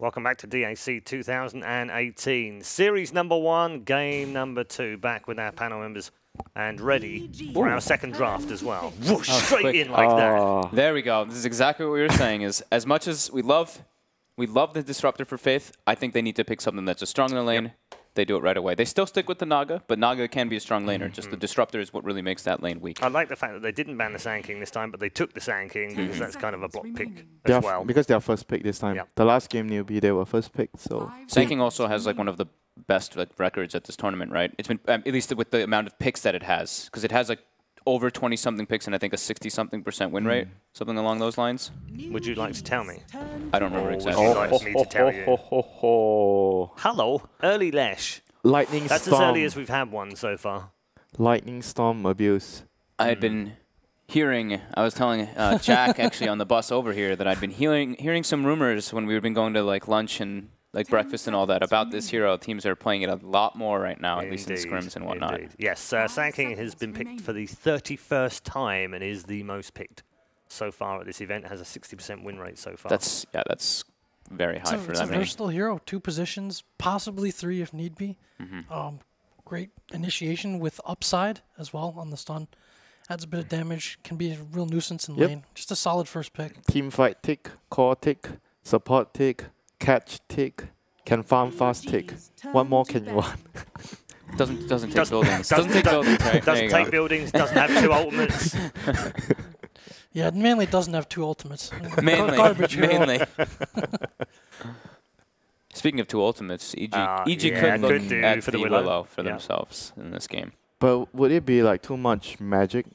Welcome back to DAC 2018. Series number 1, game number 2. Back with our panel members and ready for our second draft as well. Whoosh, straight in like that. There we go. This is exactly what we were saying. Is as much as we love the Disruptor for Faith, I think they need to pick something that's just strong in the lane. Yep. They do it right away. They still stick with the Naga, but Naga can be a strong laner. Just the Disruptor is what really makes that lane weak. I like the fact that they didn't ban the Sand King this time, but they took the Sand King because that's kind of a block pick as well. Because they're first pick this time. Yep. The last game Newbee, they were first pick. So Sand King also has like one of the best records at this tournament, right? It's been at least with the amount of picks that it has, because it has like over 20-something picks and I think a 60-something% win rate, something along those lines. Would you like to tell me? I don't remember exactly. Would you like me to tell you? Hello, early Lesh. Lightning That's Storm. as early as we've had one so far. Lightning Storm abuse. I had been hearing, I was telling Jack actually on the bus over here that I'd been hearing some rumors when we've been going to like lunch and like breakfast and all that about this hero. Teams are playing it a lot more right now, at least in scrims and whatnot. Indeed. Yes, Sand King has been picked for the 31st time and is the most picked so far at this event. Has a 60% win rate so far. That's very high for that. It's a versatile hero. 2 positions, possibly 3 if need be. Great initiation with upside as well on the stun. Adds a bit of damage. Can be a real nuisance in lane. Just a solid first pick. Team fight tick, core tick, support tick, catch tick, can farm fast tick. What more can you want? Doesn't take buildings. Doesn't take buildings. Right? Doesn't take buildings. Doesn't have 2 ultimates. Yeah, it mainly doesn't have 2 ultimates. Mainly. Speaking of 2 ultimates, EG could look at the Willow for themselves in this game. But would it be like too much magic?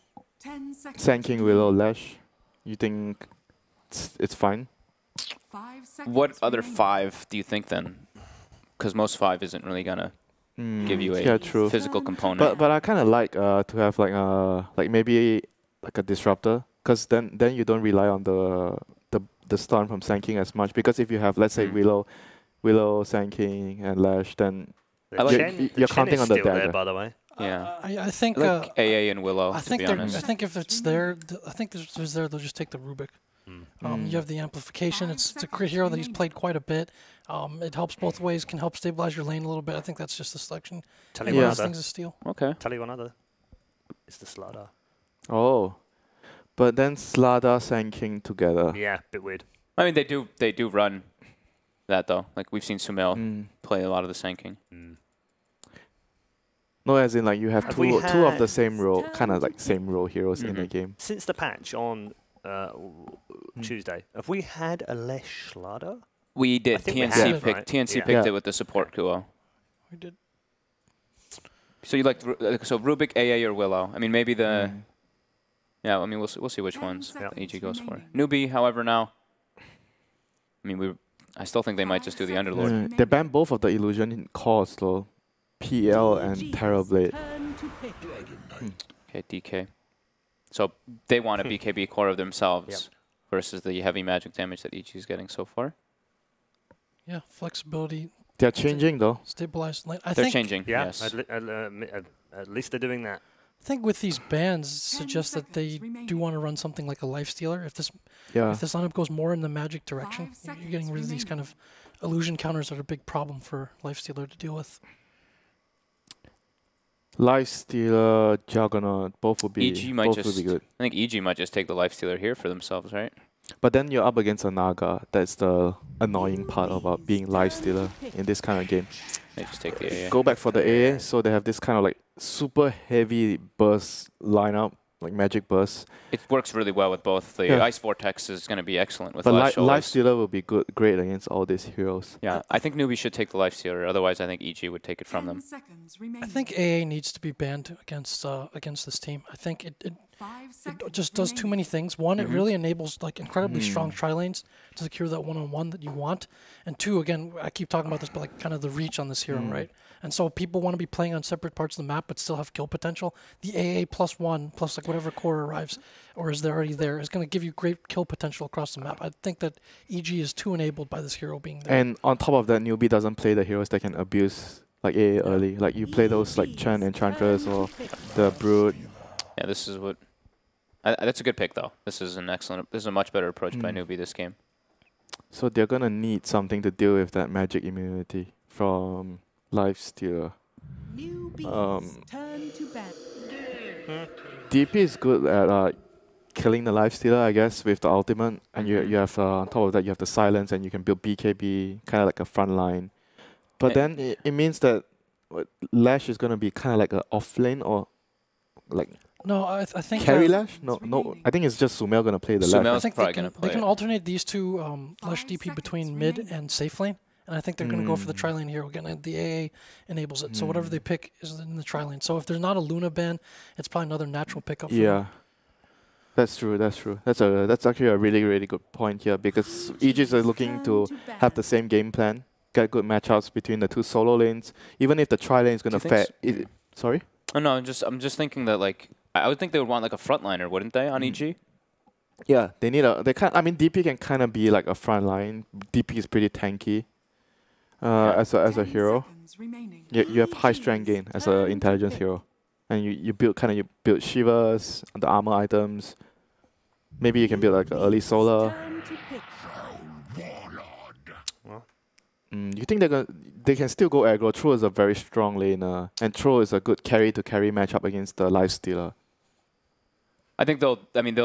Sand King, Willow, Lash? You think it's fine? What other 5 do you think then? Because most 5 isn't really gonna give you a physical component. But I kind of like to have like maybe like a disruptor, because then you don't rely on the stun from Sand King as much. Because if you have, let's say, Willow, Sand King, and Lash, then you're counting on the dagger. There, by the way. Yeah, I think like AA and Willow. I think if it's there, I think there's there. They'll just take the Rubik. You have the amplification. It's a crit hero that he's played quite a bit. It helps both ways. Can help stabilize your lane a little bit. I think that's just a selection. Tell you one other. Things to steal. Okay. Tell you one other. It's the Slaughter. Oh, but then Slaughter, Sand King together. Yeah, bit weird. I mean, they do run that though. Like we've seen Sumail play a lot of the Sand King. No, as in like you have two of the same role, kind of like same role heroes in the game. Since the patch on Tuesday, have we had a Lesh Slaughter? We did. TNC picked it with the support duo. We did. So you like so Rubik, AA, or Willow? I mean, maybe the. Yeah, I mean we'll see which ones EG goes for. Newbee, however, now. I mean I still think they might just do the Underlord. They banned both of the illusion in cores though. PL and Terrorblade. Okay, DK. So they want a BKB core of themselves versus the heavy magic damage that EG is getting so far. Yeah, flexibility. They're changing though. Stabilized lane. They're changing. Yeah, yes. At least they're doing that. I think with these bans suggests that they do want to run something like a Lifestealer. If this lineup goes more in the magic direction, you're getting rid of these kind of illusion counters that are a big problem for Lifestealer to deal with. Lifestealer, Juggernaut, both would be good. I think EG might just take the Lifestealer here for themselves, right? But then you're up against a Naga. That's the annoying part about being Lifestealer in this kind of game. They just take the AA. Go back for the AA, so they have this kind of like super heavy burst lineup, like magic burst. It works really well with both. The Ice Vortex is going to be excellent with Lifestealer will be great against all these heroes. Yeah, I think Newbee should take the Lifestealer. Otherwise, I think EG would take it from them. I think AA needs to be banned against this team. I think it just does too many things. One, it really enables like incredibly strong tri-lanes to secure that one-on-one that you want. And 2, again, I keep talking about this, but like kind of the reach on this hero, right? And so people want to be playing on separate parts of the map but still have kill potential. The AA +1 plus like whatever core arrives or is there already there is going to give you great kill potential across the map. I think that EG is too enabled by this hero being there. And on top of that, Newbee doesn't play the heroes that can abuse like AA early. Like you play those like Chen Enchantress or the Brood. Yeah, this is what. That's a good pick though. This is an excellent. This is a much better approach by Newbee this game. So they're gonna need something to deal with that magic immunity from Lifestealer. Turn to bed. DP is good at killing the Lifestealer, I guess, with the ultimate. And you have on top of that you have the silence, and you can build BKB, kind of like a front line. But then it means that Lash is gonna be kind of like an off lane or like. No, I think carry Lash? No. I think it's just Sumail gonna play the Lash. Sumail's I think probably gonna play they can alternate these two Lash DP between mid and safe lane, and I think they're gonna go for the tri-lane hero again. And the AA enables it, so whatever they pick is in the tri-lane. So if there's not a Luna ban, it's probably another natural pickup. For them. That's true. That's actually a really good point here, because Aegis are looking to have the same game plan, get good matchups between the two solo lanes. Even if the tri-lane is gonna fare. Sorry. Oh no, I'm just thinking that like. I would think they would want like a frontliner, wouldn't they, on EG? Yeah, they need a. They can't. I mean, DP can kind of be like a front line. DP is pretty tanky. As a hero, you have high strength gain as an intelligence hero, and you build Shivas, the armor items. Maybe you can build like an early solar. You think they can still go aggro? Tro is a very strong laner, and Tro is a good carry to carry matchup against the Lifestealer. I think they'll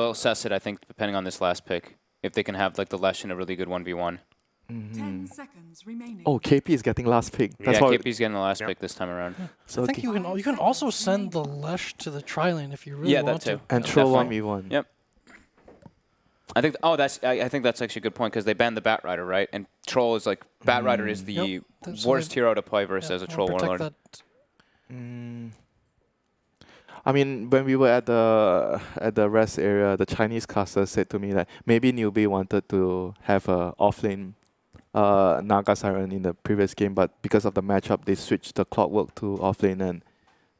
assess it. I think depending on this last pick, if they can have like the Lash in a really good 1v1. 10 seconds remaining. Oh, KP is getting last pick. That's KP's getting the last pick this time around. Yeah. So I think you can also send the Lash to the tri-lane if you really want to. And Tro 1v1. Yep. I think I think that's actually a good point, because they banned the Bat Rider, right? And Troll is like Bat Rider is the worst hero to play versus a Troll Warlord. I mean, when we were at the rest area, the Chinese caster said to me that maybe Newbee wanted to have a offlane Naga Siren in the previous game, but because of the matchup, they switched the Clockwork to offlane and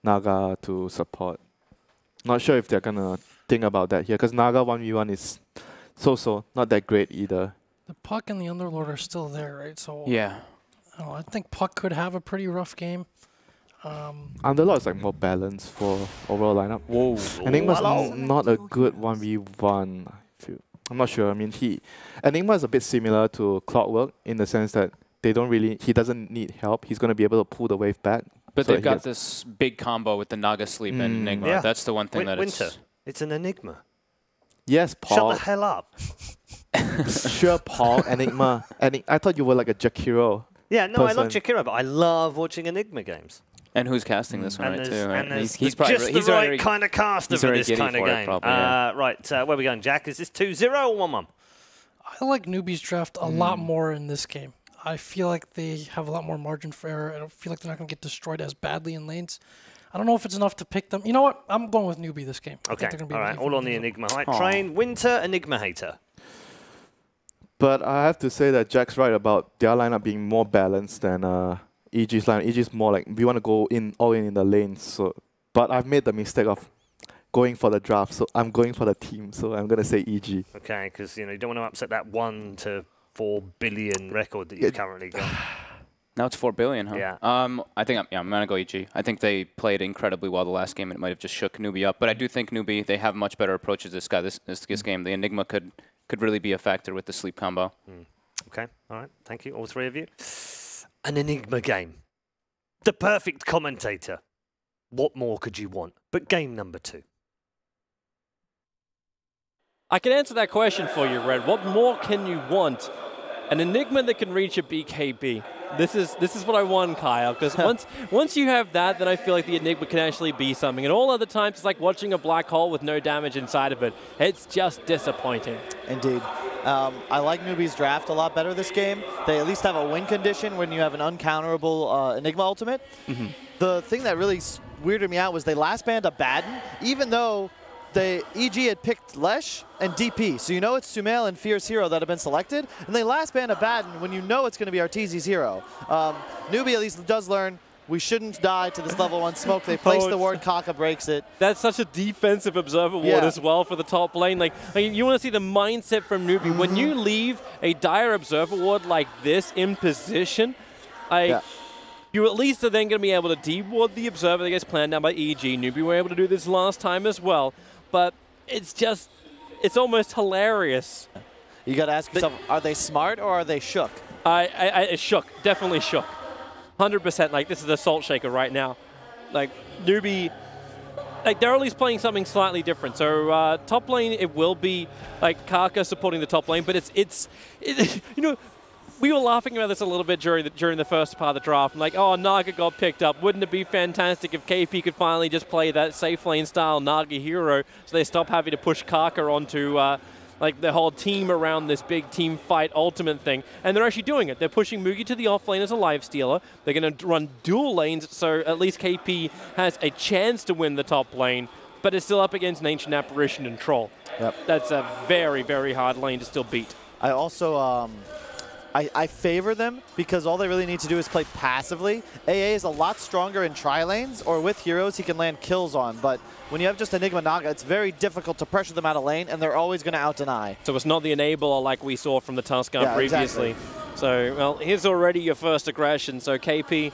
Naga to support. Not sure if they're gonna think about that here, because Naga 1v1 is so not that great either. The Puck and the Underlord are still there, right? So yeah, I think Puck could have a pretty rough game. Underlord is like more balanced for overall lineup. Whoa. Enigma's not a good 1v1. I'm not sure. I mean, Enigma is a bit similar to Clockwork in the sense that he doesn't need help. He's going to be able to pull the wave back. But they've got this big combo with the Naga Sleep and Enigma. Yeah. That's the one thing that Winter. It's an Enigma. Yes, Paul. Shut the hell up. Sure, Paul. Enigma. I thought you were like a Jakiro. Yeah, no, I love Jakiro, but I love watching Enigma games. And who's casting this one, right, too? Right? He's probably just the right kind of caster for this kind of game. Right, where are we going, Jack? Is this 2-0 or 1-1? I like Newbee's draft a lot more in this game. I feel like they have a lot more margin for error. I don't feel like they're not going to get destroyed as badly in lanes. I don't know if it's enough to pick them. You know what? I'm going with Newbee this game. Okay, all right, all on the Enigma hype train. Winter, Enigma hater. But I have to say that Jack's right about their lineup being more balanced than EG's line. EG's more like we want to go all in the lanes. So, but I've made the mistake of going for the draft, so I'm going for the team. So I'm gonna say EG. Okay, because you don't want to upset that 1 to 4 billion record that you've currently got. Now it's 4 billion, huh? Yeah. I think I'm gonna go EG. I think they played incredibly well the last game. It might have just shook Newbee up, but I do think Newbee, they have much better approaches this game. The Enigma could really be a factor with the sleep combo. Okay, all right. Thank you, all three of you. An Enigma game. The perfect commentator. What more could you want? But game number 2. I can answer that question for you, Red. What more can you want? An Enigma that can reach a BKB. This is what I want, Kyle, because once you have that, then I feel like the Enigma can actually be something. And all other times, it's like watching a black hole with no damage inside of it. It's just disappointing. Indeed. I like Newbee's draft a lot better this game. They at least have a win condition when you have an uncounterable Enigma ultimate. The thing that really weirded me out was they last banned a Baden, even though EG had picked Lesh and DP. So you know it's Sumail and Fierce Hero that have been selected. And they last banned a Baden when you know it's going to be Arteezy's hero. Newbee at least does learn we shouldn't die to this level 1 smoke. They place the ward, Kaka breaks it. That's such a defensive observer ward as well for the top lane. Like you want to see the mindset from Newbee. When you leave a dire observer ward like this in position, you at least are then going to be able to de-ward the observer that gets planned down by EG. Newbee were able to do this last time as well. But it's almost hilarious. You got to ask yourself, are they smart or are they shook? I shook, definitely shook. 100%, like, this is a salt shaker right now. Like, Newbee, like, they're at least playing something slightly different. So, top lane, it will be, like, Kaka supporting the top lane, but it's you know, we were laughing about this a little bit during the first part of the draft. Like, oh, Naga got picked up. Wouldn't it be fantastic if KP could finally just play that safe lane style Naga hero so they stop having to push Kaka onto like the whole team around this big team fight ultimate thing. And they're actually doing it. They're pushing Mugi to the off lane as a life stealer. They're going to run dual lanes, so at least KP has a chance to win the top lane, but it's still up against an Ancient Apparition and Troll. Yep. That's a very, very hard lane to still beat. I also, I favor them because all they really need to do is play passively. AA is a lot stronger in tri-lanes, or with heroes he can land kills on, but when you have just Enigma Naga, it's very difficult to pressure them out of lane, and they're always going to out-deny. So it's not the enabler like we saw from the Tuscan previously. Exactly. So, well, here's already your first aggression, so KP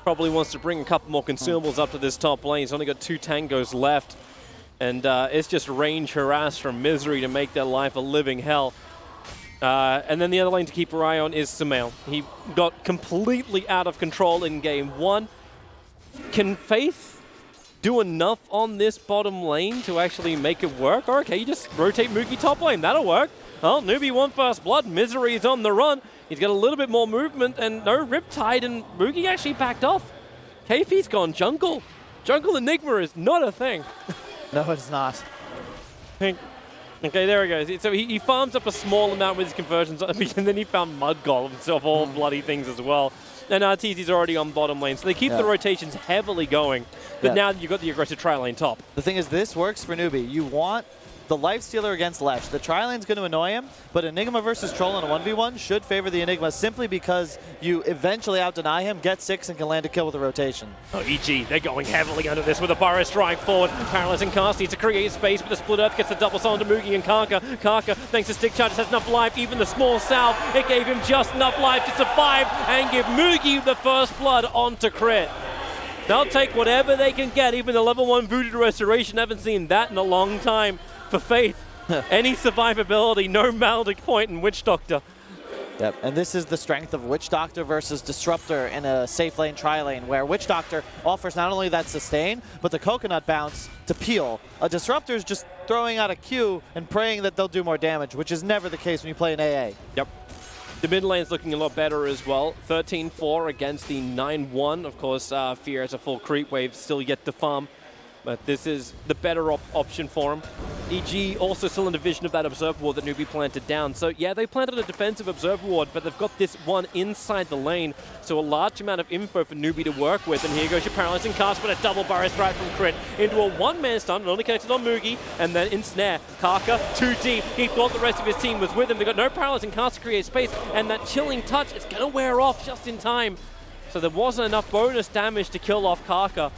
probably wants to bring a couple more consumables up to this top lane. He's only got 2 tangos left, and it's just range harass from Misery to make their life a living hell. And then the other lane to keep your eye on is Sumail. He got completely out of control in game 1. Can Faith do enough on this bottom lane to actually make it work? Or okay, you just rotate Mugi top lane. That'll work. Well, Newbee won first blood. Misery is on the run. He's got a little bit more movement, and no Riptide, and Mugi actually backed off. KP's gone jungle. Jungle Enigma is not a thing. No, it's not. Okay, there he goes. So he farms up a small amount with his conversions, and then he found Mud Golems of all bloody things as well. And RTZ's already on bottom lane, so they keep the rotations heavily going. But now you've got the aggressive tri-lane top. The thing is, this works for Newbee. You want the lifestealer against Lesh. The tri-lane's going to annoy him, but Enigma versus Troll in a 1v1 should favor the Enigma simply because you eventually out-deny him, get 6, and can land a kill with a rotation. Oh, EG, they're going heavily under this with a Burrow strike forward. Paralyzing Cast needs to create space, but the Split Earth gets the double summon to Mugi and Kaka. Kaka, thanks to stick charges, has enough life. Even the small salve, it gave him just enough life to survive and give Mugi the first blood onto crit. They'll take whatever they can get. Even the level 1 Voodoo Restoration, haven't seen that in a long time. For Faith, any survivability, no Maldic point in Witch Doctor. Yep, and this is the strength of Witch Doctor versus Disruptor in a safe lane, tri-lane, where Witch Doctor offers not only that sustain, but the coconut bounce to peel. A Disruptor is just throwing out a Q and praying that they'll do more damage, which is never the case when you play an AA. Yep. The mid lane's looking a lot better as well. 13-4 against the 9-1. Of course, Fear has a full creep wave still yet to farm. But this is the better option for him. EG also still in the vision of that Observer Ward that Newbee planted down. So yeah, they planted a defensive Observer Ward, but they've got this one inside the lane. So a large amount of info for Newbee to work with. And here goes your Paralyzing Cast, but a double Burrow strike from crit into a one-man stun, only connected on Mugi, and then ensnare. Kaka, too deep. He thought the rest of his team was with him. They've got no Paralyzing Cast to create space, and that Chilling Touch is going to wear off just in time. So there wasn't enough bonus damage to kill off Kaka.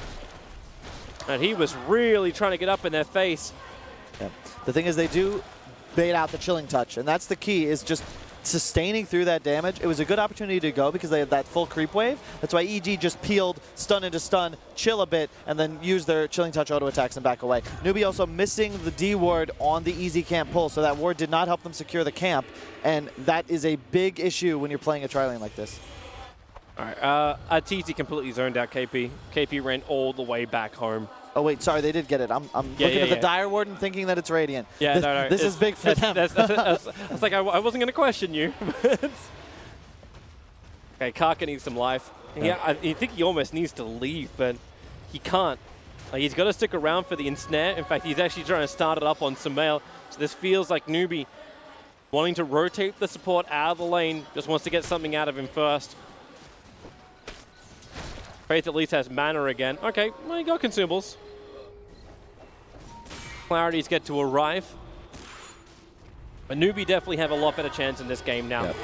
And he was really trying to get up in their face. Yeah. The thing is, they do bait out the Chilling Touch, and that's the key, is just sustaining through that damage. It was a good opportunity to go because they had that full creep wave. That's why EG just peeled stun into stun, chill a bit, and then use their Chilling Touch auto attacks and back away. Newbee also missing the D ward on the easy camp pull, so that ward did not help them secure the camp, and that is a big issue when you're playing a tri-lane like this. All right, RTZ completely zoned out KP. KP ran all the way back home. Oh wait, sorry, they did get it. I'm looking at the Dire Ward and thinking that it's Radiant. Yeah, no. This is big for them. It's like I wasn't going to question you. Okay, Kaka needs some life. Yeah, I think he almost needs to leave, but he can't. He's got to stick around for the ensnare. In fact, he's actually trying to start it up on Sumail. So this feels like Newbee wanting to rotate the support out of the lane, just wants to get something out of him first. Faith at least has mana again. Okay, well, you got consumables. Clarities get to arrive. But Newbee definitely have a lot better chance in this game now. Yep.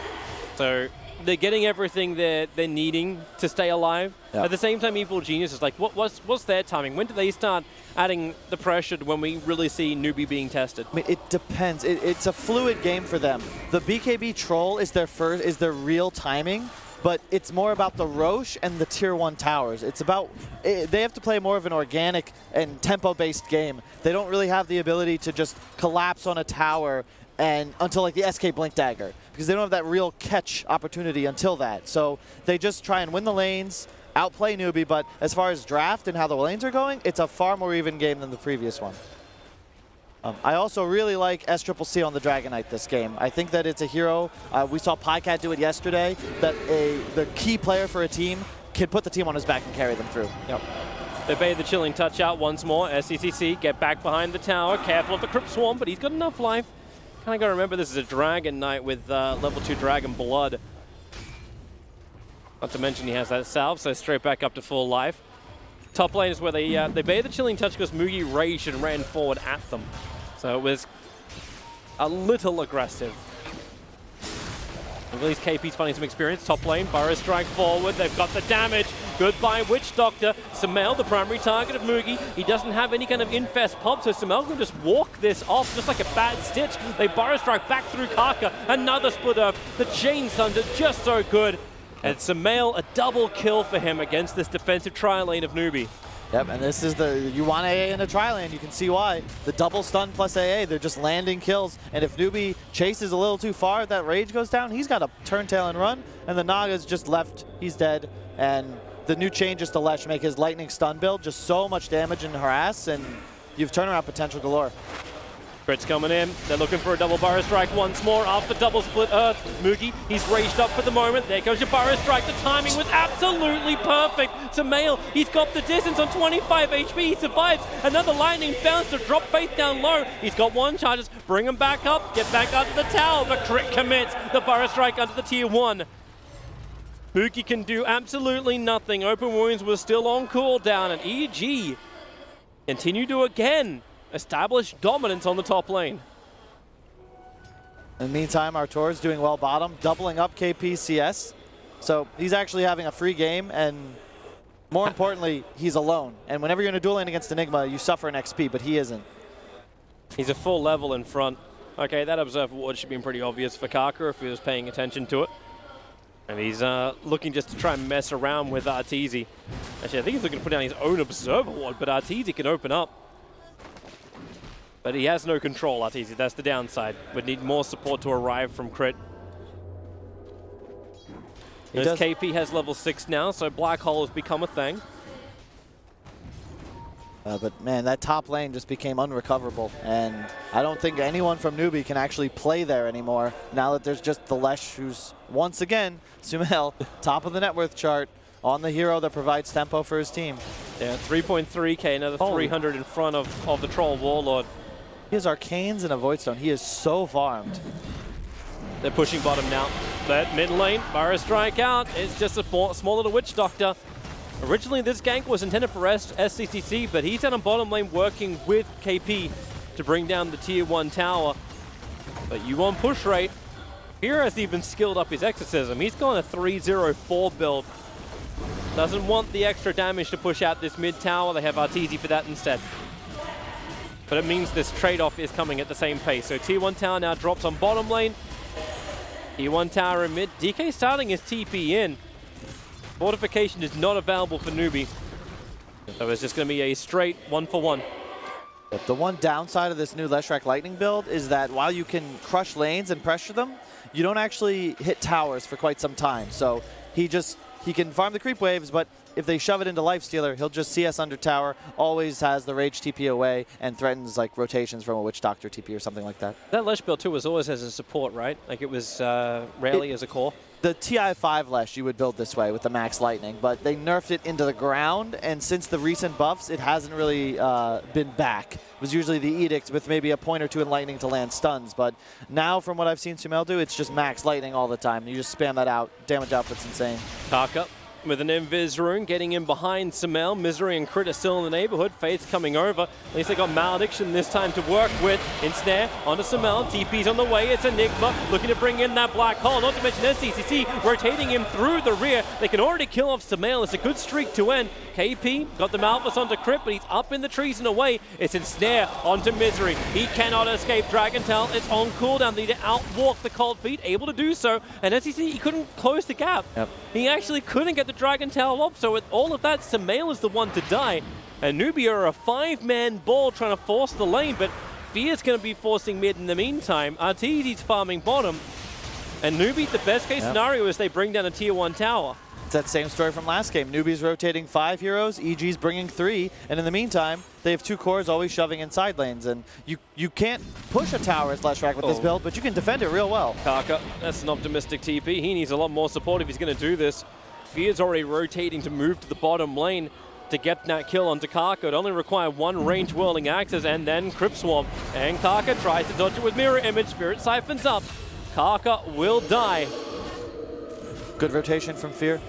So they're getting everything they're needing to stay alive. Yep. At the same time, Evil Genius is like, what's their timing? When do they start adding the pressure to when we really see Newbee being tested? I mean, it depends. It's a fluid game for them. The BKB Troll is their real timing. But it's more about the Roche and the Tier 1 towers. It's about, they have to play more of an organic and tempo-based game. They don't really have the ability to just collapse on a tower and until like the SK Blink Dagger, because they don't have that real catch opportunity until that. So they just try and win the lanes, outplay Newbee, but as far as draft and how the lanes are going, it's a far more even game than the previous one. I also really like SCCC on the Dragon Knight this game. I think that it's a hero. We saw PyCat do it yesterday, that the key player for a team can put the team on his back and carry them through. Yep. They bait the Chilling Touch out once more. SCCC get back behind the tower. Careful of the Crypt Swarm, but he's got enough life. Kind of got to remember this is a Dragon Knight with level 2 Dragon Blood. Not to mention he has that salve, so straight back up to full life. Top lane is where they bait the Chilling Touch because Mugi raged and ran forward at them. So it was a little aggressive. At least KP's finding some experience. Top lane, Burrow Strike forward. They've got the damage. Goodbye, Witch Doctor. Sumail, the primary target of Mugi. He doesn't have any kind of infest pop, so Sumail can just walk this off just like a bad stitch. They Burrow Strike back through Kaka. Another split up. The Chain Thunder just so good. And Sumail, a double kill for him against this defensive tri-lane of Newbee. Yep, and this is you want AA in a tri-lane, you can see why. The double stun plus AA, they're just landing kills. And if Newbee chases a little too far, that rage goes down, he's got to turn tail and run. And the Naga's just left, he's dead. And the new changes to Lesh make his lightning stun build just so much damage and harass, and you've turnaround potential galore. Crit's coming in. They're looking for a double Burrow Strike once more after double split Earth. Mugi, he's raged up for the moment. There goes your Burrow Strike. The timing was absolutely perfect. Sumail, he's got the distance on 25 HP. He survives. Another lightning bounce to drop Faith down low. He's got one charges. Bring him back up. Get back under the tower. The crit commits. The Burrow Strike under the tier 1. Mugi can do absolutely nothing. Open Wounds was still on cooldown, and EG continue to again establish dominance on the top lane. In the meantime, Artur's doing well bottom, doubling up KP CS. So he's actually having a free game, and more importantly, he's alone. And whenever you're in a duel lane against Enigma, you suffer an XP, but he isn't. He's a full level in front. Okay, that Observer Ward should be pretty obvious for Kaka if he was paying attention to it. And he's looking just to try and mess around with Arteezy. Actually, I think he's looking to put down his own Observer Ward, but Arteezy can open up. But he has no control, Arteezy. That's the downside. Would need more support to arrive from Crit. KP has level 6 now, so Black Hole has become a thing. But man, that top lane just became unrecoverable, and I don't think anyone from Newbee can actually play there anymore now that there's just the Lesh, who's once again, Sumail, top of the net worth chart, on the hero that provides tempo for his team. Yeah, 3.3k, another 300 in front of the Troll Warlord. He has Arcanes and a Void Stone. He is so farmed. They're pushing bottom now. That mid lane, Burrow Strike out. It's just a small little Witch Doctor. Originally, this gank was intended for SCCC, but he's down on bottom lane working with KP to bring down the tier 1 tower. But you want push rate. Here has even skilled up his Exorcism. He's gone a 3-0-4 build. Doesn't want the extra damage to push out this mid tower. They have Arteezy for that instead. But it means this trade-off is coming at the same pace. So tier 1 tower now drops on bottom lane. Tier 1 tower in mid. DK starting his TP in. Fortification is not available for Newbee. So it's just going to be a straight 1-for-1. The one downside of this new Leshrac Lightning build is that while you can crush lanes and pressure them, you don't actually hit towers for quite some time. So he can farm the creep waves, but if they shove it into Lifestealer, he'll just CS under tower, always has the Rage TP away, and threatens like rotations from a Witch Doctor TP or something like that. That Lesh build too was always as a support, right? Like it was rarely as a core. The TI5 Lesh you would build this way with the Max Lightning, but they nerfed it into the ground, and since the recent buffs, it hasn't really been back. It was usually the Edict with maybe a point or two in Lightning to land stuns, but now from what I've seen Sumail do, it's just Max Lightning all the time. You just spam that out. Damage output's insane. Kaka with an Invis Rune, getting in behind Sumail. Misery and Crit are still in the neighborhood. Faith's coming over. At least they got Malediction this time to work with. Ensnare onto Sumail. TP's on the way. It's Enigma looking to bring in that Black Hole. Not to mention SCCC rotating him through the rear. They can already kill off Sumail. It's a good streak to end. KP got the Malphus onto Crit, but he's up in the trees and away. It's Ensnare onto Misery. He cannot escape Dragon Tail. It's on cooldown. They need to outwalk the Cold Feet, able to do so. And SCCC, he couldn't close the gap. Yep. He actually couldn't get the Dragon Tail off. So with all of that, Sumail is the one to die. And Newbee are a 5-man ball trying to force the lane, but Fear's going to be forcing mid in the meantime. Arteezy's farming bottom. And Newbee, the best case scenario is they bring down a tier 1 tower. It's that same story from last game. Newbee's rotating 5 heroes, EG's bringing 3, and in the meantime, they have 2 cores always shoving in side lanes. And you can't push a tower as Leshrac with this build, but you can defend it real well. Kaka, that's an optimistic TP. He needs a lot more support if he's going to do this. Fear's already rotating to move to the bottom lane to get that kill onto Kaka. It only requires 1 range whirling axes and then Crypt Swarm. And Kaka tries to dodge it with Mirror Image. Spirit siphons up. Kaka will die. Good rotation from Fear.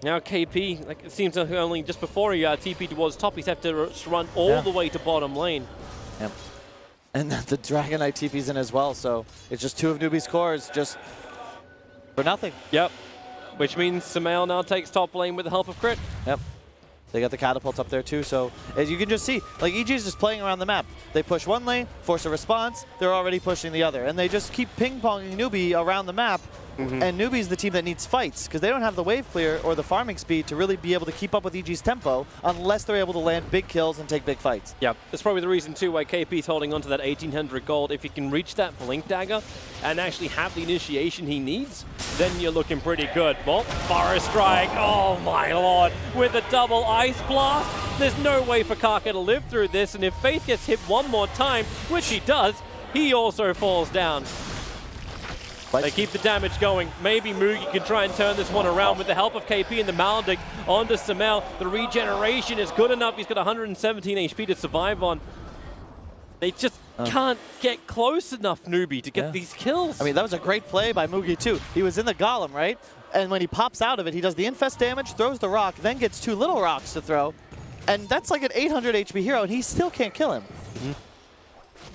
Now KP, like it seems like only just before he TP towards top, he's have to run all the way to bottom lane. Yep. And the Dragon Knight TP's in as well, so it's just 2 of Newbee's cores just for nothing. Yep. Which means Sumail now takes top lane with the help of Crit. Yep. They got the catapult up there too, so as you can just see, like EG is just playing around the map. They push one lane, force a response, they're already pushing the other. And they just keep ping-ponging Newbee around the map. And Newbee's the team that needs fights because they don't have the wave clear or the farming speed to really be able to keep up with EG's tempo unless they're able to land big kills and take big fights. Yeah, that's probably the reason too why KP's holding on to that 1800 gold. If he can reach that Blink Dagger and actually have the initiation he needs, then you're looking pretty good. Well, Forest Strike, oh my lord, with a double Ice Blast. There's no way for Kaka to live through this, and if Faith gets hit one more time, which he does, he also falls down. They keep the damage going. Maybe Mugi can try and turn this one around with the help of KP and the Maledict onto Sumail. The regeneration is good enough. He's got 117 HP to survive on. They just can't get close enough, Newbee, to get these kills. I mean, that was a great play by Mugi too. He was in the Golem, right? And when he pops out of it, he does the infest damage, throws the rock, then gets 2 little rocks to throw. And that's like an 800 HP hero, and he still can't kill him.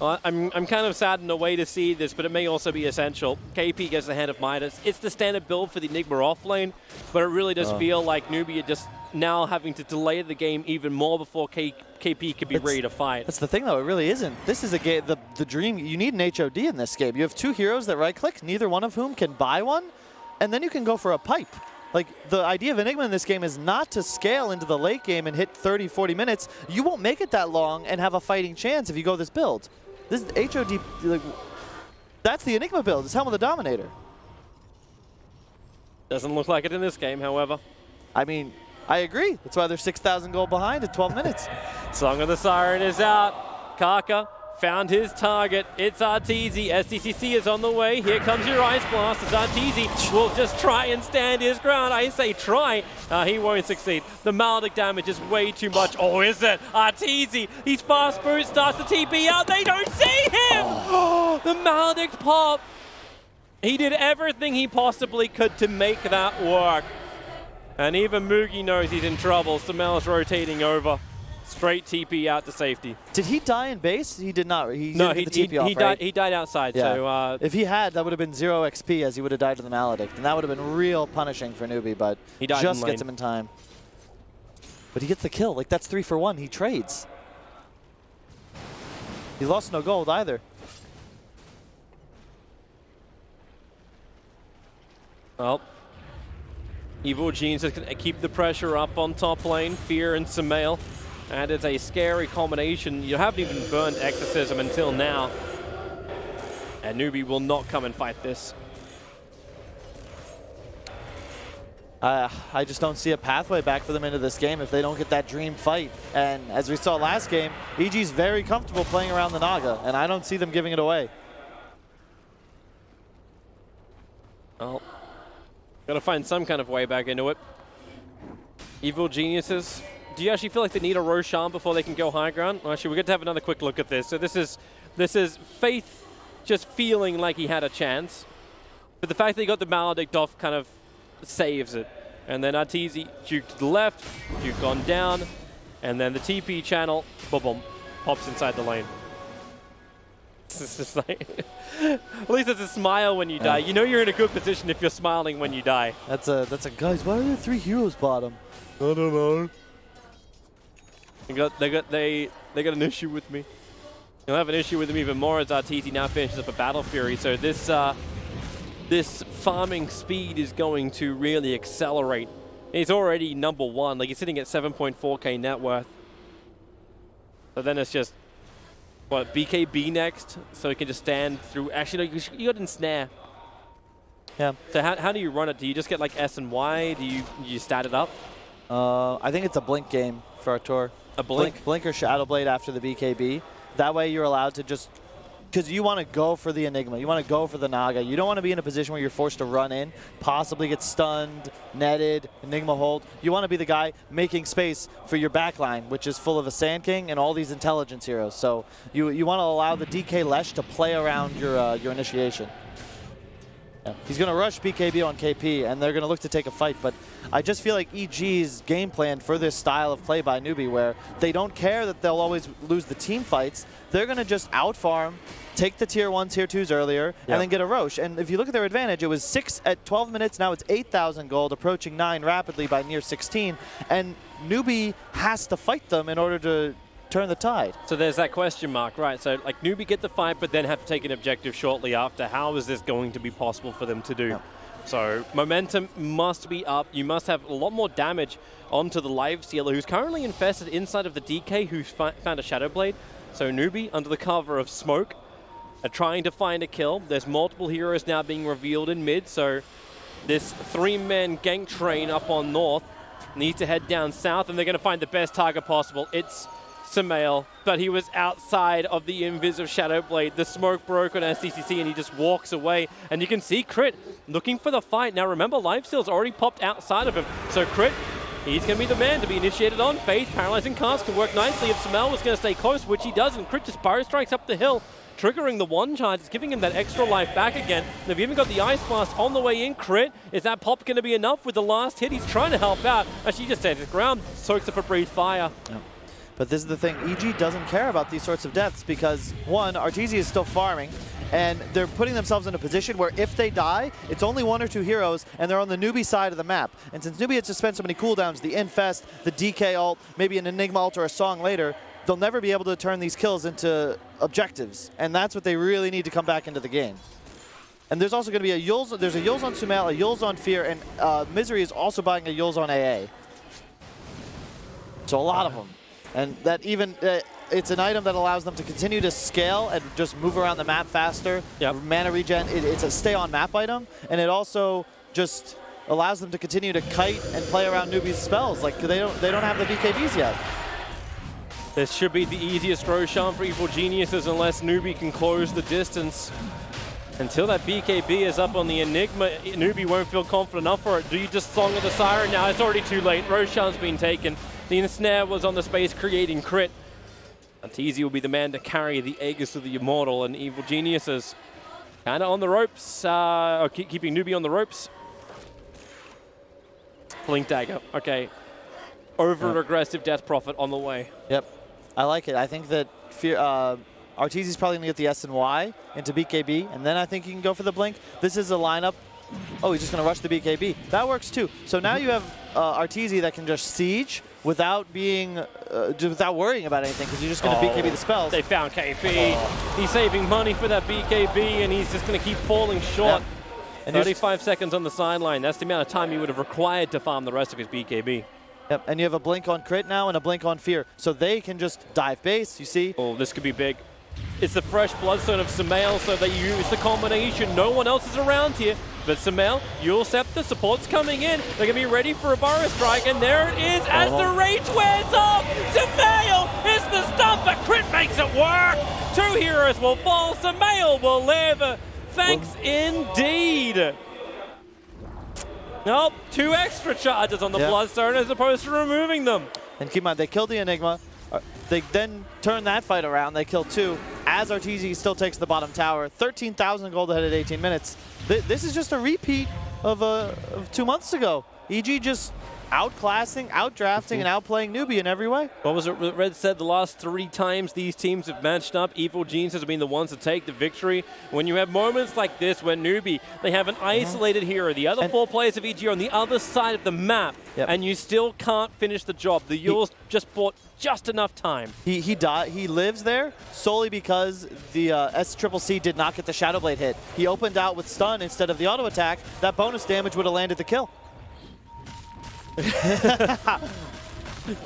I'm kind of sad in a way to see this, but it may also be essential. KP gets the Hand of Midas. It's the standard build for the Enigma offlane, but it really does feel like Newbee are just now having to delay the game even more before KP could be ready to fight. That's the thing, though. It really isn't. This is a game, the dream. You need an HOD in this game. You have 2 heroes that right-click, neither one of whom can buy one, and then you can go for a pipe. Like, the idea of Enigma in this game is not to scale into the late game and hit 30, 40 minutes. You won't make it that long and have a fighting chance if you go this build. This HOD, like, that's the Enigma build. It's Helm of the Dominator. Doesn't look like it in this game, however. I mean, I agree. That's why they're 6,000 gold behind at 12 minutes. Song of the Siren is out. Kaka found his target. It's Arteezy. SDCC is on the way. Here comes your Ice Blast as Arteezy will just try and stand his ground. I say try. He won't succeed. The Maledict damage is way too much. Oh, is it? Arteezy. He's fast boost, starts the TP out. They don't see him. The Maledict pop. He did everything he possibly could to make that work. And even Mugi knows he's in trouble. Sumail's rotating over. Straight TP out to safety. Did he die in base? He did not. He died outside. Yeah. So if he had, that would have been 0 XP as he would have died to the Maledict, and that would have been real punishing for Newbee. But he died just gets him in time. But he gets the kill. Like, that's 3 for 1. He trades. He lost no gold either. Well, Evil Genes is going to keep the pressure up on top lane. Fear and Sumail. And it's a scary combination. You haven't even burned Exorcism until now. And Newbee will not come and fight this. I just don't see a pathway back for them into this game if they don't get that dream fight. And as we saw last game, EG's very comfortable playing around the Naga, and I don't see them giving it away. Well, gotta find some kind of way back into it. Evil Geniuses. Do you actually feel like they need a Roshan before they can go high ground? Well, actually, we're going to have another quick look at this. So this is Faith just feeling like he had a chance. But the fact that he got the Maledict off kind of saves it. And then Arteezy juke to the left, juke on down, and then the TP channel, boom, boom, pops inside the lane. It's just like, at least it's a smile when you die. You know you're in a good position if you're smiling when you die. That's a guys. Why are there 3 heroes bottom? I don't know. They got an issue with me. You'll have an issue with him even more as Arteezy now finishes up a Battle Fury. So this farming speed is going to really accelerate. He's already #1. Like, he's sitting at 7.4k net worth. So then it's just what, BKB next, so he can just stand through. Actually, no, you got ensnare. Yeah. So how do you run it? Do you just get like S and Y? Do you stat it up? I think it's a blink game for Artur. A blink? Blink or Shadow Blade after the BKB. That way you're allowed to just, because you want to go for the Enigma. You want to go for the Naga. You don't want to be in a position where you're forced to run in, possibly get stunned, netted, Enigma hold. You want to be the guy making space for your backline, which is full of a Sand King and all these intelligence heroes. So you want to allow the DK Lesh to play around your initiation. Yeah. He's going to rush BKB on KP, and they're going to look to take a fight. But I just feel like EG's game plan for this style of play by Newbee, where they don't care that they'll always lose the team fights. They're going to just out-farm, take the tier 1, tier 2s earlier, and then get a Roche. And if you look at their advantage, it was 6 at 12 minutes. Now it's 8,000 gold, approaching 9 rapidly by near 16. And Newbee has to fight them in order to turn the tide. So there's that question mark, right? So like Newbee get the fight, but then have to take an objective shortly after. How is this going to be possible for them to do? Yep. So momentum must be up. You must have a lot more damage onto the Life Stealer, who's currently infested inside of the DK, who's found a Shadow Blade. So Newbee, under the cover of smoke, are trying to find a kill. There's multiple heroes now being revealed in mid, so this 3-man gank train up on north needs to head down south, and they're going to find the best target possible. It's Sumail, but he was outside of the invis of Shadow Blade. The smoke broke on SDCC and he just walks away. And you can see Crit looking for the fight. Now remember, Lifesteal's already popped outside of him. So Crit, he's going to be the man to be initiated on. Faith, Paralyzing Cast can work nicely if Sumail was going to stay close, which he does. And Crit just Pyro Strikes up the hill, triggering the one charge. It's giving him that extra life back again. They've even got the Ice Blast on the way in. Crit, is that pop going to be enough with the last hit? He's trying to help out. Actually, he just stands his ground, soaks up a Breathe Fire. Yep. But this is the thing, EG doesn't care about these sorts of deaths because, one, Arteezy is still farming, and they're putting themselves in a position where if they die, it's only 1 or 2 heroes, and they're on the Newbee side of the map. And since Newbee has to spend so many cooldowns, the Infest, the DK ult, maybe an Enigma ult or a Song later, they'll never be able to turn these kills into objectives. And that's what they really need to come back into the game. And there's also going to be a Yules, there's a Yules on Sumail, a Yules on Fear, and Misery is also buying a Yules on AA. So a lot of them. And that even, it's an item that allows them to continue to scale and just move around the map faster. Yep. Mana regen, it's a stay on map item. And it also just allows them to continue to kite and play around Newbee's spells. Like they don't have the BKBs yet. This should be the easiest Roshan for Evil Geniuses unless Newbee can close the distance. Until that BKB is up on the Enigma, Newbee won't feel confident enough for it. Do you just Song of the Siren? Now it's already too late. Roshan's been taken. The ensnare was on the space creating Crit. Arteezy will be the man to carry the Aegis of the Immortal, and Evil Geniuses kind of on the ropes, keeping Newbee on the ropes. Blink Dagger, okay. Over-aggressive Death Prophet on the way. Yep, I like it. I think that Arteezy's probably going to get the S and Y into BKB, and then I think he can go for the Blink. This is a lineup. Oh, he's just going to rush the BKB. That works too. So now you have Arteezy that can just siege without being, without worrying about anything, because you're just going to BKB the spells. They found KP. He's saving money for that BKB, and he's just going to keep falling short. Yep. And 35 seconds on the sideline. That's the amount of time he would have required to farm the rest of his BKB. Yep, and you have a Blink on Crit now and a Blink on Fear. So they can just dive base, you see? Oh, this could be big. It's the fresh Bloodstone of Sumail, so they use the combination. No one else is around here. But Sumail, Yule Scepter, support's coming in. They're going to be ready for a Burrow Strike, and there it is as the Rage wears off. Sumail is the stun, but Crit makes it work. 2 heroes will fall. Sumail will live. Thanks indeed. Nope, 2 extra charges on the Bloodstone as opposed to removing them. And keep in mind, they killed the Enigma. They then turn that fight around. They kill 2. As Arteezy still takes the bottom tower. 13,000 gold ahead at 18 minutes. This is just a repeat of 2 months ago. EG just outclassing, outdrafting, and outplaying Newbee in every way. What was it Red said? The last 3 times these teams have matched up, Evil Geniuses have been the ones to take the victory. When you have moments like this, when Newbee, they have an isolated hero, the other 4 players of EG are on the other side of the map, and you still can't finish the job. The Yules just bought just enough time. He lives there solely because the SCCC did not get the Shadow Blade hit. He opened out with stun instead of the auto attack. That bonus damage would have landed the kill.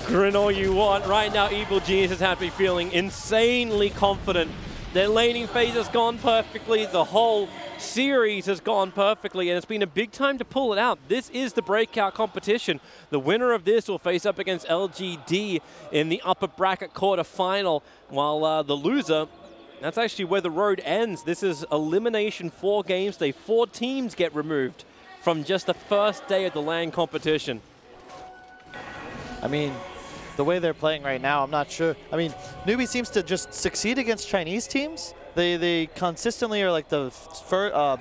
Grin all you want. Right now, Evil Geniuses have to be feeling insanely confident. Their laning phase has gone perfectly. The whole series has gone perfectly, and it's been a big time to pull it out. This is the breakout competition. The winner of this will face up against LGD in the upper bracket quarterfinal, while the loser, that's actually where the road ends. This is elimination 4 games day. 4 teams get removed from just the first day of the LAN competition. I mean, the way they're playing right now, I'm not sure. I mean, Newbee seems to just succeed against Chinese teams. They consistently are like the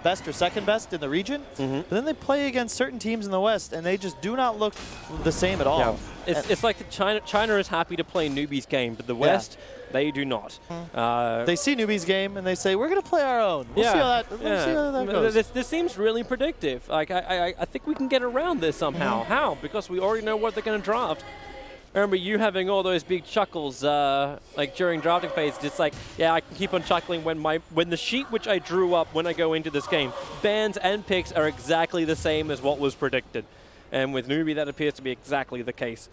best or second best in the region. But then they play against certain teams in the West, and they just do not look the same at all. Yeah. It's like China is happy to play Newbee's game, but the West, they do not. They see Newbee's game, and they say, we're going to play our own. We'll see how that goes. This seems really predictive. Like I think we can get around this somehow. How? Because we already know what they're going to draft. I remember you having all those big chuckles like during drafting phase. Just like, yeah, I can keep on chuckling when the sheet which I drew up when I go into this game, bans and picks are exactly the same as what was predicted. And with Newbee, that appears to be exactly the case.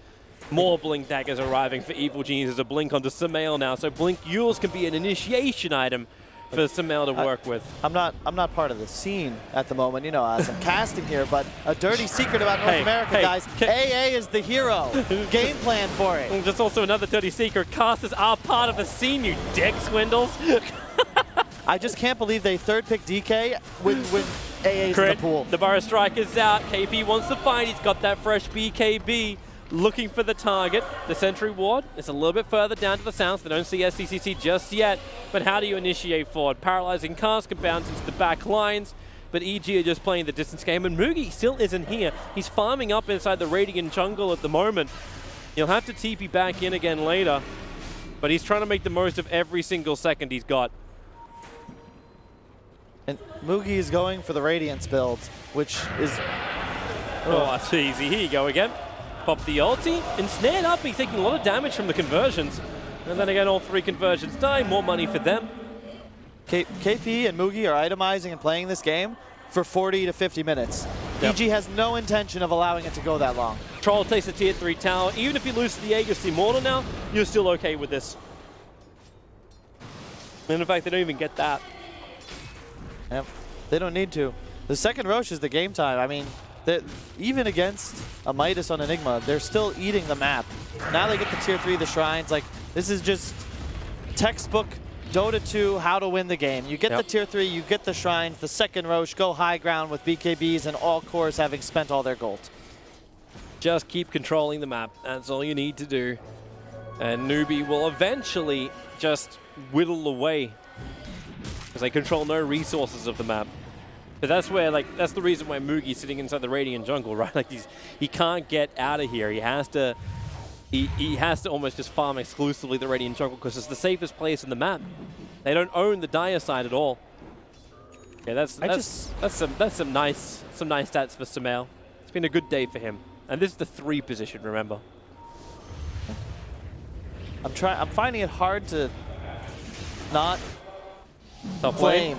More Blink daggers arriving for Evil Geniuses. A Blink onto Sumail now, so Blink Yules can be an initiation item for Sumail to work with. I'm not part of the scene at the moment, you know, as I'm casting here, but a dirty secret about North America, guys. AA is the hero. Game plan for it. And there's also another dirty secret. Casters are part of the scene, you dick swindles. I just can't believe they third pick DK when AA's in the pool. The Burrow Strike is out. KP wants to fight. He's got that fresh BKB. Looking for the target. The Sentry Ward is a little bit further down to the south. They don't see SCCC just yet. But how do you initiate forward? Paralyzing cast can bounce into the back lines. But EG are just playing the distance game. And Mugi still isn't here. He's farming up inside the Radiant jungle at the moment. He'll have to TP back in again later. But he's trying to make the most of every single second he's got. And Mugi is going for the Radiance build, which is... Oh, that's easy. Here you go again. Pop the ulti, ensnared up, he's taking a lot of damage from the conversions. And then again, all 3 conversions die, more money for them. KP and Mugi are itemizing and playing this game for 40 to 50 minutes. Yep. EG has no intention of allowing it to go that long. Troll takes the tier 3 tower. Even if you lose the Aegis Immortal now, you're still okay with this. And in fact, they don't even get that. Yep, they don't need to. The second Roche is the game time. I mean, even against a Midas on Enigma, they're still eating the map. Now they get the tier 3, the shrines. Like, this is just textbook Dota 2, how to win the game. You get the tier 3, you get the shrines, the second Roche, go high ground with BKBs and all cores having spent all their gold. Just keep controlling the map. That's all you need to do. And Newbee will eventually just whittle away because they control no resources of the map. But that's where, like, that's the reason why Mugi's sitting inside the Radiant jungle, right? Like, he can't get out of here. He has to almost just farm exclusively the Radiant jungle because it's the safest place in the map. They don't own the Dire side at all. Yeah, that's some nice stats for Sumail. It's been a good day for him. And this is the 3 position, remember. I'm finding it hard to not Top blame.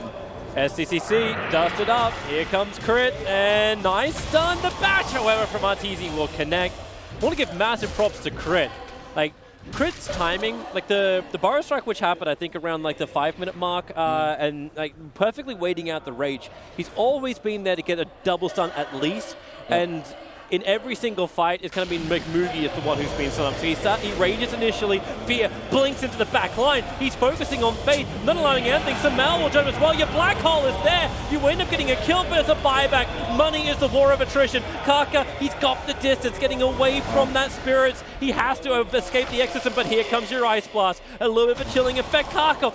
SCCC dusted up. Here comes Crit, and nice stun. The bash, however, from Arteezy will connect. I want to give massive props to Crit. Like, Crit's timing, like the Burrow Strike, which happened, I think, around like the 5-minute mark, and like perfectly waiting out the rage. He's always been there to get a double stun at least, and in every single fight, it's kind of been McMoogie is the one who's been stunned up. So he rages initially, Fear blinks into the back line. He's focusing on Fate, not allowing anything. Sumail will jump as well. Your black hole is there. You end up getting a kill, but it's a buyback. Money is the war of attrition. Kaka, he's got the distance, getting away from that Spirits. He has to escape the exorcism, but here comes your Ice Blast. A little bit of a chilling effect. Kaka.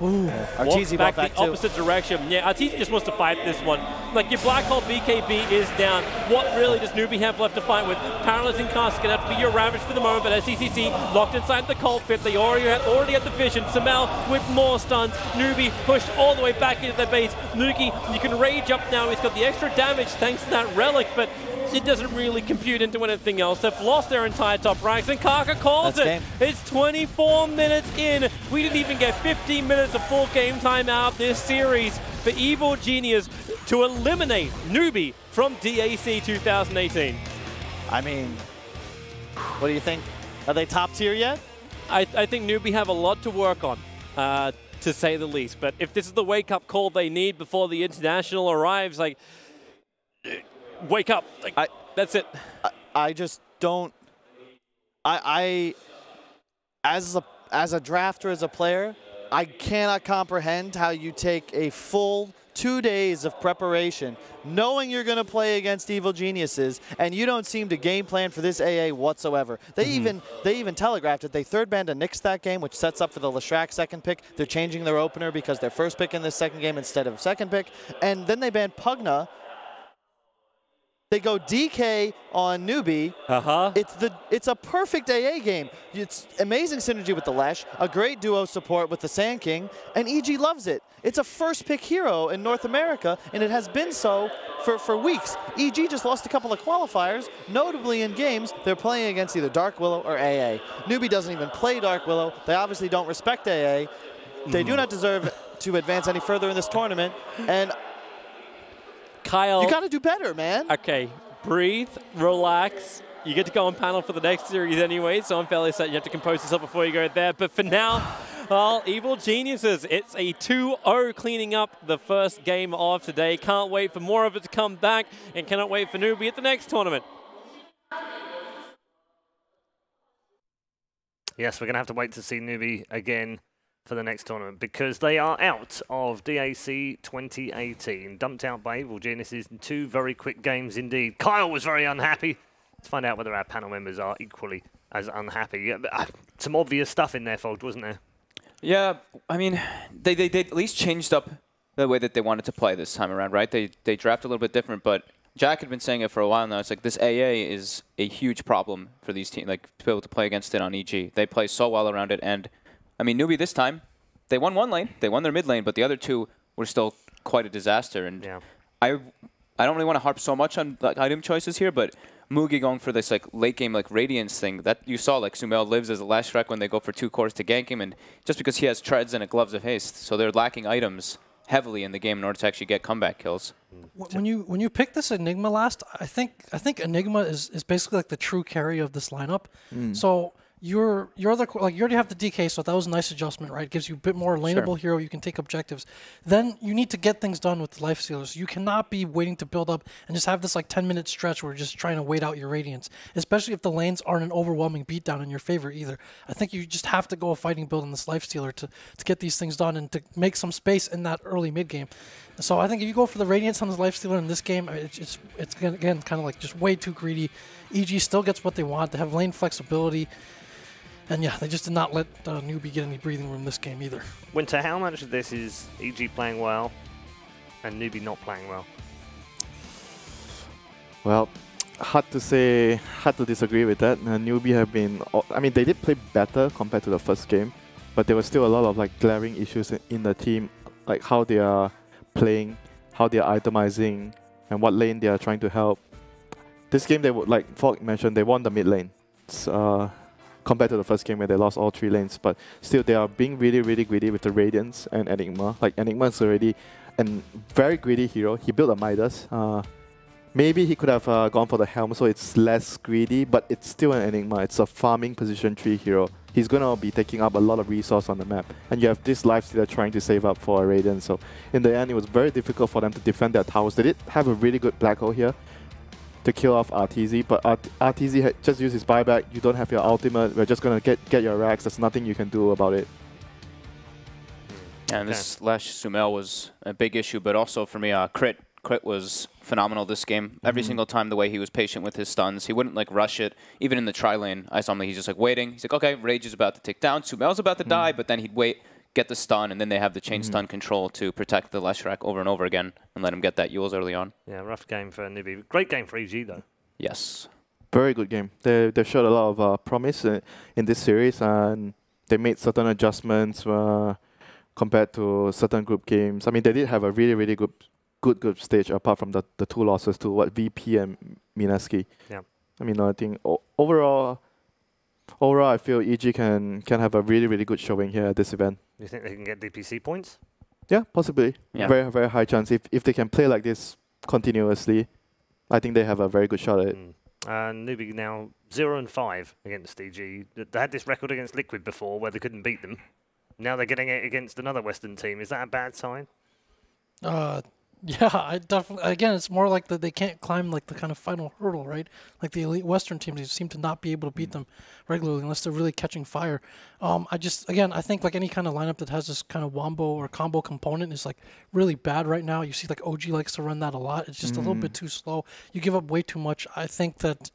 Arteezy back the opposite direction. Yeah, Arteezy just wants to fight this one. Like, your Black Hole BKB is down. What really does Newbee have left to fight with? Paralyzing Cast is going to have to be your Ravage for the moment, but as CCC locked inside the Cold Fit, they already had the vision. Sumail with more stuns. Newbee pushed all the way back into the base. Nuki, you can rage up now. He's got the extra damage thanks to that Relic, but it doesn't really compute into anything else. They've lost their entire top ranks, and Kaka calls it. It's 24 minutes in. We didn't even get 15 minutes of full game time out of this series for Evil Genius to eliminate Newbee from DAC 2018. I mean, What do you think? Are they top tier yet? I think Newbee have a lot to work on, to say the least. But if this is the wake-up call they need before the international arrives, like, wake up. Like, that's it. I just don't. As a drafter, as a player, I cannot comprehend how you take a full 2 days of preparation, knowing you're going to play against Evil Geniuses, and you don't seem to game plan for this AA whatsoever. They even telegraphed it. They third banned a Nyx that game, which sets up for the Leshrac second pick. They're changing their opener because they're first pick in this second game instead of second pick. And then they banned Pugna. They go DK on Newbee. It's a perfect AA game. It's amazing synergy with the Lesh, a great duo support with the Sand King, and EG loves it. It's a first pick hero in North America, and it has been so for weeks. EG just lost a couple of qualifiers, notably in games they're playing against either Dark Willow or AA. Newbee doesn't even play Dark Willow. They obviously don't respect AA. They do not deserve to advance any further in this tournament, and Kyle, you got to do better, man. Okay, breathe, relax. You get to go on panel for the next series anyway, so I'm fairly certain you have to compose yourself before you go there. But for now, well, Evil Geniuses, it's a 2-0 cleaning up the first game of today. Can't wait for more of it to come back, and cannot wait for Newbee at the next tournament. Yes, we're going to have to wait to see Newbee again for the next tournament, because they are out of DAC 2018, dumped out by Evil Geniuses in 2 very quick games indeed. Kyle was very unhappy. Let's find out whether our panel members are equally as unhappy. Some obvious stuff in their fold, wasn't there? Yeah, I mean, they at least changed up the way that they wanted to play this time around, right? They draft a little bit different, but Jack had been saying it for a while now. It's like this AA is a huge problem for these teams, like to be able to play against it on EG. They play so well around it, and I mean, Newbee this time, they won one lane, they won their mid lane, but the other 2 were still quite a disaster. And yeah. I don't really want to harp so much on like item choices here, but Mugi going for this like late game like Radiance thing that you saw, like Sumail lives as a Leshrac when they go for 2 cores to gank him, and just because he has treads and a Gloves of Haste, so they're lacking items heavily in the game in order to actually get comeback kills. When you pick this Enigma last, I think Enigma is basically like the true carry of this lineup. So you're like you already have the DK, so that was a nice adjustment, right? It gives you a bit more laneable hero. You can take objectives. Then you need to get things done with the life stealers. You cannot be waiting to build up and just have this like 10-minute stretch where you're just trying to wait out your Radiance, especially if the lanes aren't an overwhelming beatdown in your favor either. I think you just have to go a fighting build on this life stealer to get these things done and to make some space in that early mid game. So I think if you go for the Radiance on this life stealer in this game, it's again kind of like just way too greedy. EG still gets what they want. They have lane flexibility. And yeah, they just did not let Newbee get any breathing room this game either. Winter, how much of this is EG playing well and Newbee not playing well? Well, hard to say, hard to disagree with that. Newbee have been, I mean, they did play better compared to the first game, but there was still a lot of like glaring issues in the team, like how they are playing, how they are itemizing, and what lane they are trying to help. This game, they would, like Falk mentioned, they won the mid lane. It's, compared to the first game where they lost all 3 lanes, but still they are being really, really greedy with the Radiance and Enigma. Like Enigma is already a very greedy hero. He built a Midas. Maybe he could have gone for the Helm, so it's less greedy, but it's still an Enigma. It's a farming position 3 hero. He's going to be taking up a lot of resource on the map. And you have this lifestealer trying to save up for a Radiance. So in the end, it was very difficult for them to defend their towers. They did have a really good Black Hole here to kill off RTZ, but RTZ just used his buyback. You don't have your ultimate. We're just going to get your racks. There's nothing you can do about it. And this Lash Sumail was a big issue, but also for me, Crit was phenomenal this game. Every single time, the way he was patient with his stuns, he wouldn't like rush it. Even in the tri lane, I saw him, he's just like waiting. He's like, okay, Rage is about to tick down. Sumail's about to die, but then he'd wait, get the stun, and then they have the chain stun control to protect the Leshrac over and over again and let him get that Yules early on. Yeah, rough game for Newbee. Great game for EG, though. Yes. Very good game. They showed a lot of promise in this series, and they made certain adjustments compared to certain group games. I mean, they did have a really, really good group stage apart from the 2 losses to VP and Minaski. Yeah. I mean, I think overall, I feel EG can have a really, really good showing here at this event. Do you think they can get DPC points? Yeah, possibly. Yeah. Very, very high chance. If they can play like this continuously, I think they have a very good shot at it. Newbee now 0-5 against EG. They had this record against Liquid before where they couldn't beat them. Now they're getting it against another Western team. Is that a bad sign? Yeah, I definitely. Again, it's more like that they can't climb like the kind of final hurdle, right? Like the elite Western teams, they seem to not be able to beat them regularly unless they're really catching fire. I think like any kind of lineup that has this kind of wombo or combo component is like really bad right now. You see like OG likes to run that a lot. It's just a little bit too slow. You give up way too much. I think that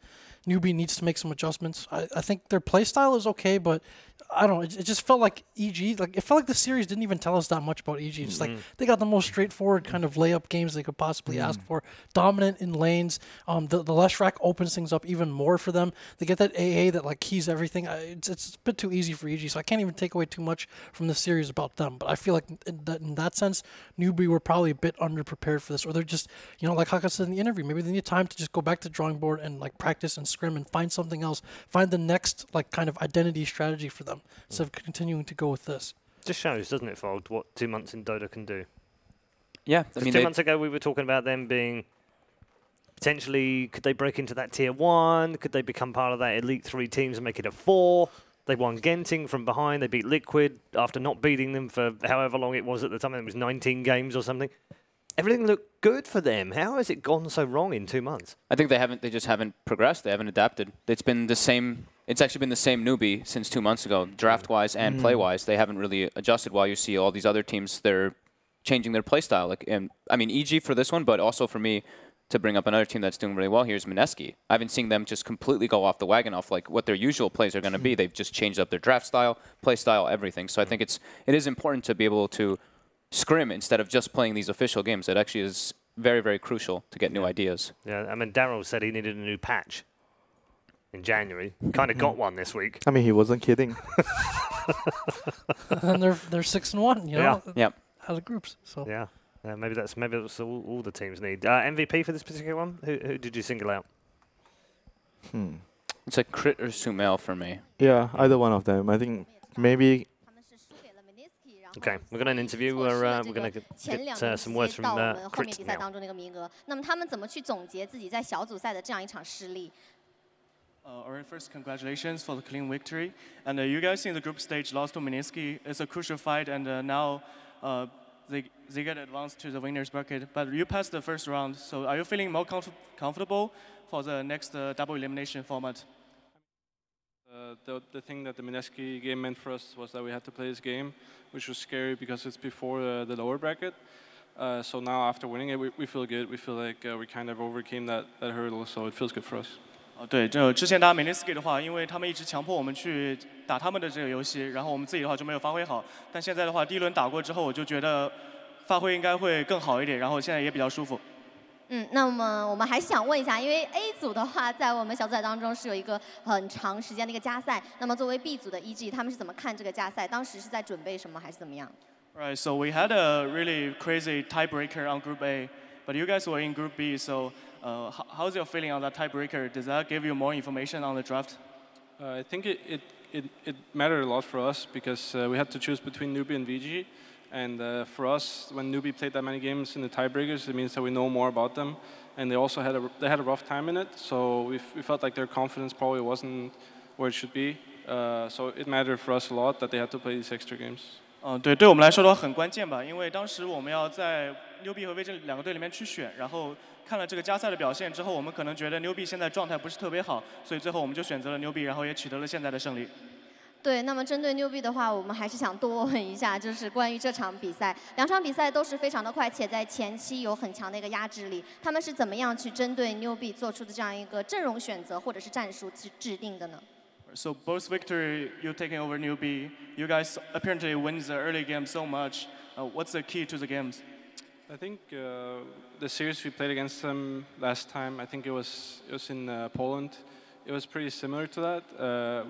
Newbee needs to make some adjustments. I think their play style is okay, but I don't know. It just felt like EG. Like it felt like the series didn't even tell us that much about EG. Just like they got the most straightforward kind of layup games they could possibly ask for. Dominant in lanes. The less rack opens things up even more for them. They get that AA that like keys everything. It's a bit too easy for EG, so I can't even take away too much from the series about them. But I feel like in that sense, Newbee were probably a bit underprepared for this, or they're just like Haka said in the interview, maybe they need time to just go back to the drawing board and like practice and scrim and find something else, find the next like kind of identity strategy for them instead of continuing to go with this. Just shows, doesn't it, Fold, what 2 months in Dota can do? Yeah, I mean, 2 months ago we were talking about them being potentially, could they break into that tier 1? Could they become part of that elite 3 teams and make it a 4? They won Genting from behind. They beat Liquid after not beating them for however long it was at the time. It was 19 games or something. Everything looked good for them. How has it gone so wrong in 2 months? I think they just haven't progressed. They haven't adapted. It's been the same. It's actually been the same Newbee since 2 months ago, draft-wise and play-wise. They haven't really adjusted. While you see all these other teams, they're changing their play style. Like, I mean, EG for this one, but also for me to bring up another team that's doing really well here is Mineski. I haven't seen them just completely go off the wagon off like what their usual plays are going to be. They've just changed up their draft style, play style, everything. So I think it is important to be able to scrim instead of just playing these official games. It actually is very, very crucial to get new ideas. Yeah, I mean, Daryl said he needed a new patch in January. Kind of got one this week. I mean, he wasn't kidding. And they're 6-1, you know, yeah. out of groups. So Yeah, maybe that's all the teams need. MVP for this particular one? Who did you single out? It's like Crit or Sumail for me. Yeah, either one of them. I think maybe. Okay, we're going to interview. We're going to get some words from Crit now. 那么他们怎么去总结自己在小组赛的这样一场失利？ Alright, first, congratulations for the clean victory. And you guys in the group stage lost to Mineski. It's a crucial fight, and now they get advanced to the winners bracket. But you passed the first round, so are you feeling more comfortable for the next double elimination format? The thing that the Mineski game meant for us was that we had to play this game, which was scary because it's before the lower bracket. So now after winning it, we feel good. We feel like we kind of overcame that hurdle, so it feels good for us. 对，就之前打 Mineski 的话，因为他们一直强迫我们去打他们的这个游戏，然后我们自己的话就没有发挥好。但现在的话，第一轮打过之后，我就觉得发挥应该会更好一点，然后现在也比较舒服。那么我们还想问一下，因为 A 组的话，在我们小组赛当中是有一个很长时间的一个加赛。那么作为 B 组的 EG， 他们是怎么看这个加赛？当时是在准备什么，还是怎么样 Right, so we had a really crazy tiebreaker on Group A, but you guys were in Group B, so how's your feeling on that tiebreaker? Does that give you more information on the draft? I think it mattered a lot for us because we had to choose between Newbee and VG. And for us, when Newbee played that many games in the tiebreakers, it means that we know more about them. And they also had a rough time in it, so we felt like their confidence probably wasn't where it should be. So it mattered for us a lot that they had to play these extra games. 对我们来说的话很关键吧，因为当时我们要在 Newbee 和 VG 两个队里面去选，然后看了这个加赛的表现之后，我们可能觉得 Newbee 现在状态不是特别好，所以最后我们就选择了 Newbee， 然后也取得了现在的胜利。对，那么针对 Newbee 的话，我们还是想多问一下，就是关于这场比赛，两场比赛都是非常的快，且在前期有很强的一个压制力。他们是怎么样去针对 Newbee 做出的这样一个阵容选择或者是战术制定的呢？ So both victory, you taking over Newbee, you guys apparently win the early game so much. What's the key to the games? I think the series we played against them last time, I think it was in Poland. It was pretty similar to that.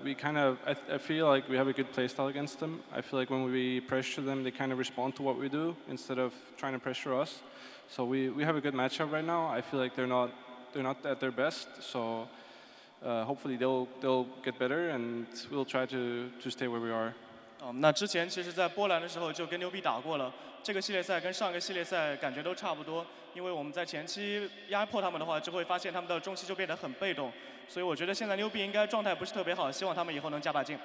We kind of, I feel like we have a good play style against them. I feel like when we pressure them, they kind of respond to what we do instead of trying to pressure us. So we have a good matchup right now. I feel like they're not at their best. So hopefully they'll get better, and we'll try to stay where we are. 那之前其实在波兰的时候就跟Newbee打过了，这个系列赛跟上个系列赛感觉都差不多，因为我们在前期压迫他们的话，就会发现他们的中期就变得很被动，所以我觉得现在Newbee应该状态不是特别好，希望他们以后能加把劲。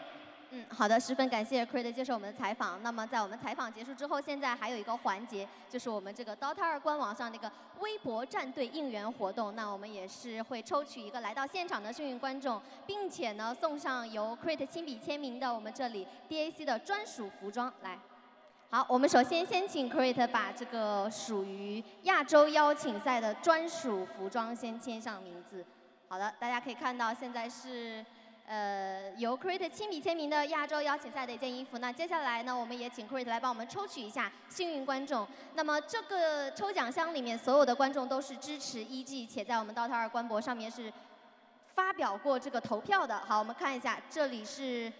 好的，十分感谢 Creed 接受我们的采访。那么在我们采访结束之后，现在还有一个环节，就是我们这个 Dota 2官网上的一个微博战队应援活动。那我们也是会抽取一个来到现场的幸运观众，并且呢送上由 Creed 亲笔签名的我们这里 DAC 的专属服装。来，好，我们首先请 Creed 把这个属于亚洲邀请赛的专属服装先签上名字。好的，大家可以看到现在是。由 Creed 亲笔签名的亚洲邀请赛的一件衣服。那接下来呢，我们也请 Creed 来帮我们抽取一下幸运观众。那么这个抽奖箱里面所有的观众都是支持 EG， 且在我们 Dota 2官博上面是发表过这个投票的。好，我们看一下，这里是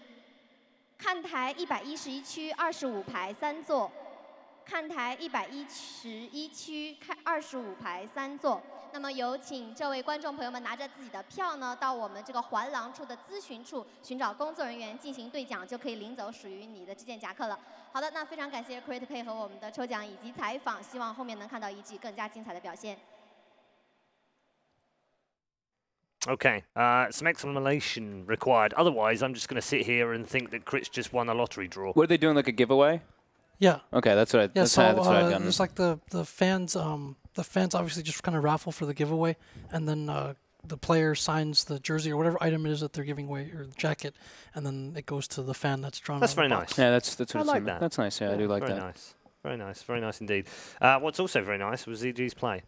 看台111区25排3座，看台111区25排3座。那么有请这位观众朋友们拿着自己的票呢，到我们这个环廊处的咨询处寻找工作人员进行兑奖，就可以领走属于你的这件夹克了。好的，那非常感谢 Creed 配合我们的抽奖以及采访，希望后面能看到EG更加精彩的表现。Okay, some explanation required. Otherwise, I'm just going to sit here and think that Crit's just won a lottery draw. Were they doing like a giveaway? Yeah. Okay, that's what I. Yeah, that's so what I've gotten. there's like the fans. The fans obviously just kind of raffle for the giveaway, and then the player signs the jersey or whatever item it is that they're giving away, or the jacket, and then it goes to the fan that's drawn. That's very box. nice. Yeah, that's what I it's like that. That's nice. Yeah, I do like very that. Nice. Very nice indeed. What's also very nice was EG's play.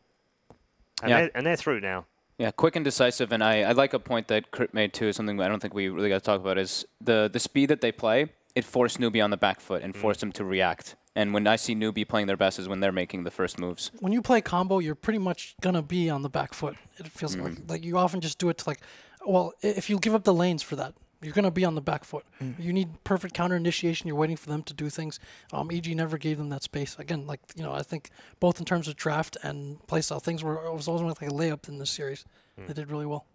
And, yeah. they're through now. Yeah, quick and decisive, and I like a point that Crit made too, something I don't think we really got to talk about, is the speed that they play, it forced Newbee on the back foot and forced him to react. And when I see Newbee playing their best is when they're making the first moves. When you play combo, you're pretty much going to be on the back foot. It feels like you often just do it to well, if you give up the lanes for that, you're going to be on the back foot. You need perfect counter initiation. You're waiting for them to do things. EG never gave them that space. Again, I think both in terms of draft and playstyle, things was always like a layup in this series. They did really well.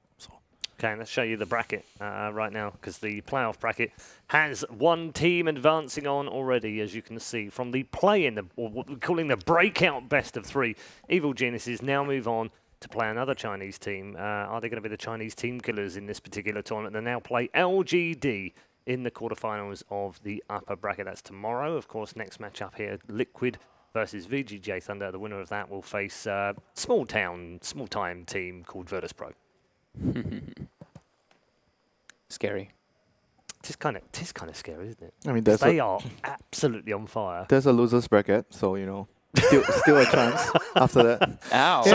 Okay, let's show you the bracket right now, because the playoff bracket has one team advancing on already, as you can see, from the play-in, or what we're calling the breakout best of 3. Evil Geniuses now move on to play another Chinese team. Are they going to be the Chinese team killers in this particular tournament? They now play LGD in the quarterfinals of the upper bracket. That's tomorrow. Of course, next matchup here, Liquid versus VGJ Thunder. The winner of that will face a small-time team called Virtus Pro. Scary. Tis kind of scary, isn't it? I mean, they are absolutely on fire. There's a losers bracket, so still a chance after that. Ow. Yeah.